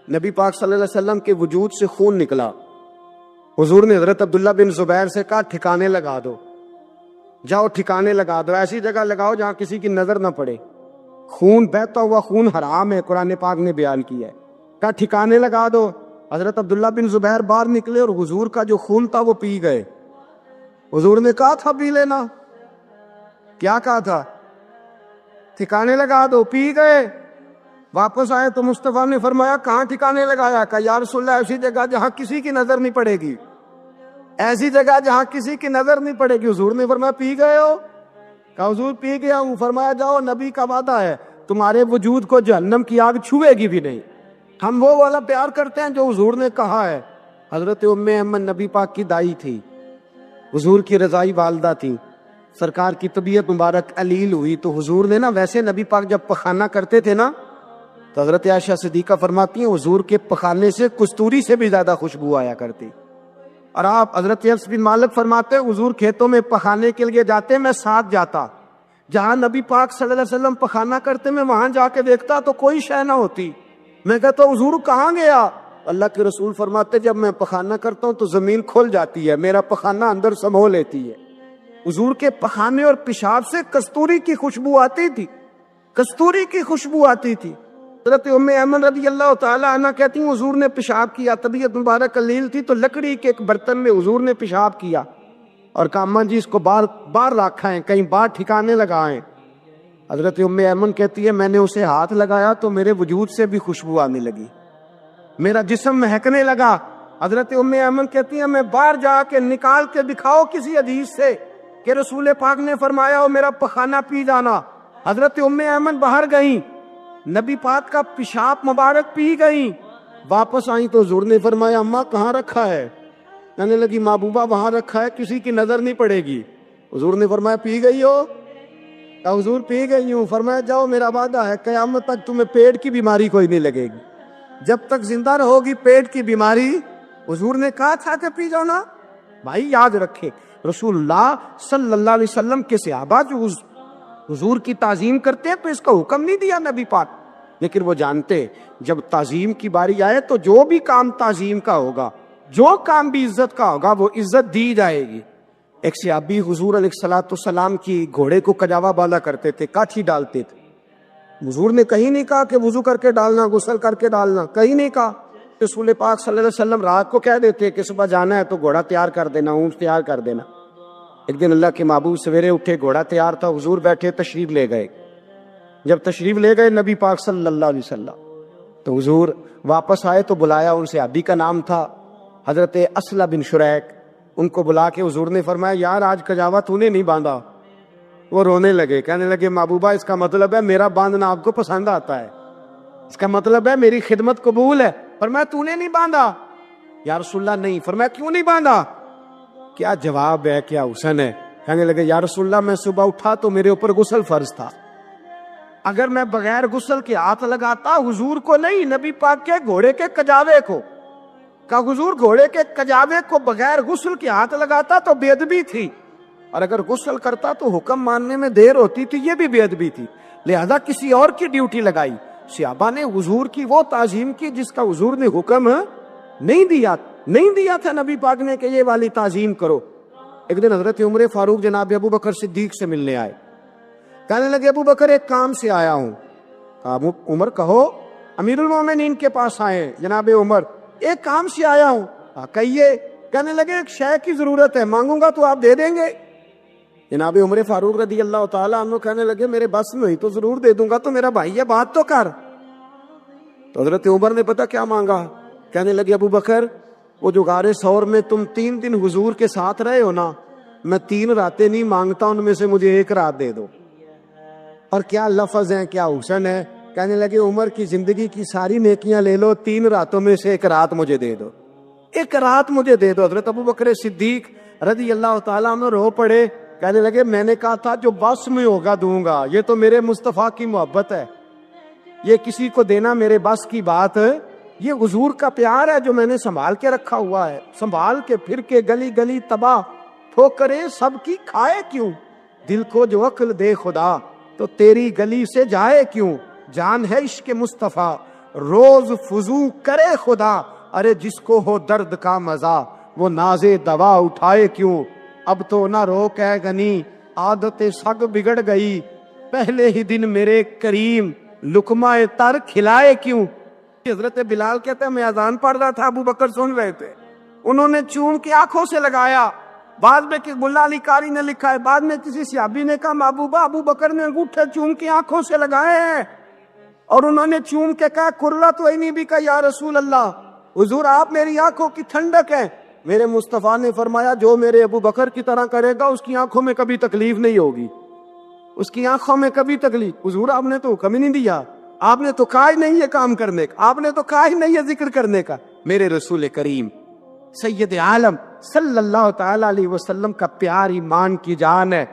نبی پاک صلی اللہ علیہ وسلم کے وجود سے خون نکلا، حضور نے حضرت عبداللہ بن زبیر سے کہا ٹھکانے لگا دو، جاؤ ٹھکانے لگا دو، ایسی جگہ لگاؤ جہاں کسی کی نظر نہ پڑے، خون بہتا ہوا خون حرام ہے، قرآن پاک نے بیان کیا ہے، کہا ٹھکانے لگا دو۔ حضرت عبداللہ بن زبیر باہر نکلے اور حضور کا جو خون تھا وہ پی گئے۔ حضور نے کہا تھا پی لینا، کیا کہا تھا؟ ٹھکانے لگا دو، پی گئے۔ واپس آئے تو مصطفیٰ نے فرمایا کہاں ٹھکانے لگایا؟ کہا یا رسول اللہ ایسی جگہ جہاں کسی کی نظر نہیں پڑے گی، ایسی جگہ جہاں کسی کی نظر نہیں پڑے گی۔ حضور نے فرمایا پی گئے ہو؟ کہا حضور پی گیا ہوں۔ فرمایا جاؤ، نبی کا وعدہ ہے تمہارے وجود کو جہنم کی آگ چھوئے گی بھی نہیں۔ ہم وہ والا پیار کرتے ہیں جو حضور نے کہا ہے۔ حضرت ام ایمن نبی پاک کی دائی تھی، حضور کی رضائی والدہ تھی، سرکار کی طبیعت مبارک علیل ہوئی تو حضور نے نا، ویسے نبی پاک جب پخانہ کرتے تھے نا تو حضرت عائشہ صدیقہ فرماتی ہیں حضور کے پخانے سے کستوری سے بھی زیادہ خوشبو آیا کرتی۔ اور آپ حضرت انس بن مالک فرماتے ہیں حضور کھیتوں میں پخانے کے لیے جاتے، میں ساتھ جاتا، جہاں نبی پاک صلی اللہ علیہ وسلم پخانہ کرتے میں وہاں جا کے دیکھتا تو کوئی شے نہ ہوتی، میں کہتا حضور کہاں گیا؟ اللہ کے رسول فرماتے جب میں پخانہ کرتا ہوں تو زمین کھل جاتی ہے، میرا پخانہ اندر سمو لیتی ہے۔ حضور کے پخانے اور پیشاب سے کستوری کی خوشبو آتی تھی، کستوری کی خوشبو آتی تھی۔ حضرت ام ایمن رضی اللہ تعالی عنہ کہتی ہیں حضور نے پیشاب کیا، طبیعت مبارک قلیل تھی تو لکڑی کے ایک برتن میں حضور نے پیشاب کیا اور کہا اماں جی اس کو باہر رکھائیں، کہیں باہر ٹھکانے لگائیں۔ حضرت ام ایمن کہتی ہے میں نے اسے ہاتھ لگایا تو میرے وجود سے بھی خوشبو آنے لگی، میرا جسم مہکنے لگا۔ حضرت ام ایمن کہتی ہے میں باہر جا کے نکال کے دکھاؤ کسی حدیث سے کہ رسول پاک نے فرمایا ہو میرا پخانہ پی جانا۔ حضرت ام ایمن باہر گئیں، نبی پاک کا پیشاب مبارک پی گئیں، واپس آئیں تو حضور نے فرمایا اماں کہاں رکھا ہے؟ کہنے لگی محبوبہ وہاں رکھا ہے، کسی کی نظر نہیں پڑے گی۔ حضور نے فرمایا پی گئی ہو؟ کہا حضور پی گئی ہوں۔ فرمایا جاؤ میرا وعدہ ہے قیامت تک تمہیں پیٹ کی بیماری کوئی نہیں لگے گی، جب تک زندہ رہو گی پیٹ کی بیماری۔ حضور نے کہا تھا کہ پی جاؤ نا۔ بھائی یاد رکھے رسول اللہ صلی اللہ علیہ وسلم کے صحابہ جو حضور کی تعظیم کرتے ہیں تو اس کا حکم نہیں دیا نبی پاک، لیکن وہ جانتے جب تعظیم کی باری آئے تو جو بھی کام تعظیم کا ہوگا، جو کام بھی عزت کا ہوگا وہ عزت دی جائے گی۔ ایک صحابی حضور علیہ السلام کی گھوڑے کو کجاوا بالا کرتے تھے، کاٹھی ڈالتے تھے۔ حضور نے کہیں نہیں کہا کہ وضو کر کے ڈالنا، غسل کر کے ڈالنا، کہیں نہیں کہا۔ رسول پاک صلی اللہ علیہ وسلم رات کو کہہ دیتے کہ صبح جانا ہے تو گھوڑا تیار کر دینا، اونٹ تیار کر دینا۔ ایک دن اللہ کے محبوب سویرے اٹھے، گھوڑا تیار تھا، حضور بیٹھے تشریف لے گئے۔ جب تشریف لے گئے نبی پاک صلی اللہ علیہ وسلم تو حضور واپس آئے تو بلایا، ان سے صحابی کا نام تھا حضرت اسلہ بن شریک، ان کو بلا کے حضور نے فرمایا یار آج کجاوا تو نے نہیں باندھا۔ وہ رونے لگے، کہنے لگے محبوبہ اس کا مطلب ہے میرا باندھنا آپ کو پسند آتا ہے، اس کا مطلب ہے میری خدمت قبول ہے۔ فرمایا تو نے نہیں باندھا؟ یا رسول اللہ نہیں۔ فرمایا کیوں نہیں باندھا؟ کیا جواب ہے، کیا حسن ہے۔ کہنے لگے یا رسول اللہ میں صبح اٹھا تو میرے اوپر غسل فرض تھا، اگر میں بغیر غسل کے ہاتھ لگاتا حضور کو نہیں نبی پاک کے گھوڑے کے کجاوے کو، کہ حضور گھوڑے کے کجاوے کو بغیر غسل کے ہاتھ لگاتا تو بے ادبی تھی، اور اگر غسل کرتا تو حکم ماننے میں دیر ہوتی تھی، یہ بھی بے ادبی تھی، لہذا کسی اور کی ڈیوٹی لگائی۔ صحابہ نے حضور کی وہ تعظیم کی جس کا حضور نے حکم نہیں دیا تھا نبی پاک نے کہ یہ والی تعظیم کرو۔ ایک دن حضرت عمر فاروق جناب ابو بکر صدیق سے ملنے آئے، کہنے لگے ابو بکر ایک کام سے آیا ہوں۔ کہا عمر کہو۔ امیر المومنین کے پاس آئے جناب عمر، ایک کام سے آیا ہوں۔ کہیے۔ کہنے لگے ایک شے کی ضرورت ہے، مانگوں گا تو آپ دے دیں گے؟ جناب عمر فاروق رضی اللہ تعالیٰ عنہ کہنے لگے میرے بس میں ہوئی تو ضرور دے دوں گا، تو میرا بھائی ہے بات تو کر۔ تو حضرت عمر نے پتا کیا مانگا؟ کہنے لگے ابو بکر وہ جو غار ثور میں تم 3 دن حضور کے ساتھ رہے ہو نا، میں 3 راتیں نہیں مانگتا، ان میں سے مجھے 1 رات دے دو۔ اور کیا لفظ ہیں، کیا حسن ہے۔ کہنے لگے عمر کی زندگی کی ساری نیکیاں لے لو، 3 راتوں میں سے 1 رات مجھے دے دو، 1 رات مجھے دے دو۔ حضرت ابو بکر صدیق رضی اللہ تعالیٰ عنہ رو پڑے، کہنے لگے میں نے کہا تھا جو بس میں ہوگا دوں گا، یہ تو میرے مصطفیٰ کی محبت ہے، یہ کسی کو دینا میرے بس کی بات ہے، یہ حضور کا پیار ہے جو میں نے سنبھال کے رکھا ہوا ہے، سنبھال کے پھر کے گلی گلی تباہ ٹھوکریں سب کی کھائے کیوں، دل کو جو عقل دے خدا تو تیری گلی سے جائے کیوں، جان ہے عشق مصطفیٰ روز فضو کرے خدا، ارے جس کو ہو درد کا مزہ وہ نازے دوا اٹھائے کیوں، اب تو نہ روک ہے غنی عادت سگ بگڑ گئی، پہلے ہی دن میرے کریم لقمہ تر کھلائے کیوں۔ حضرت بلال کہتے ہیں میں اذان پڑھ رہا تھا، ابو بکر سن رہے تھے، انہوں نے چوم کے آنکھوں سے لگایا، بعد میں ملا علی قاری نے لکھا ہے، بعد میں کسی صحابی نے کہا محبوبہ ابو بکر نے انگوٹھے چوم کے آنکھوں سے لگائے ہیں، اور انہوں نے چوم کے کہا کرلا تو نہیں بھی کہا یا رسول اللہ حضور آپ میری آنکھوں کی ٹھنڈک ہے۔ میرے مصطفیٰ نے فرمایا جو میرے ابو بکر کی طرح کرے گا اس کی آنکھوں میں کبھی تکلیف نہیں ہوگی، اس کی آنکھوں میں کبھی تکلیف۔ حضور آپ نے تو حکم ہی نہیں دیا، آپ نے تو کہا ہی نہیں یہ کام کرنے کا، آپ نے تو کہا ہی نہیں یہ ذکر کرنے کا۔ میرے رسول کریم سید عالم صلی اللہ تعالی علیہ وسلم کا پیار ایمان کی جان ہے۔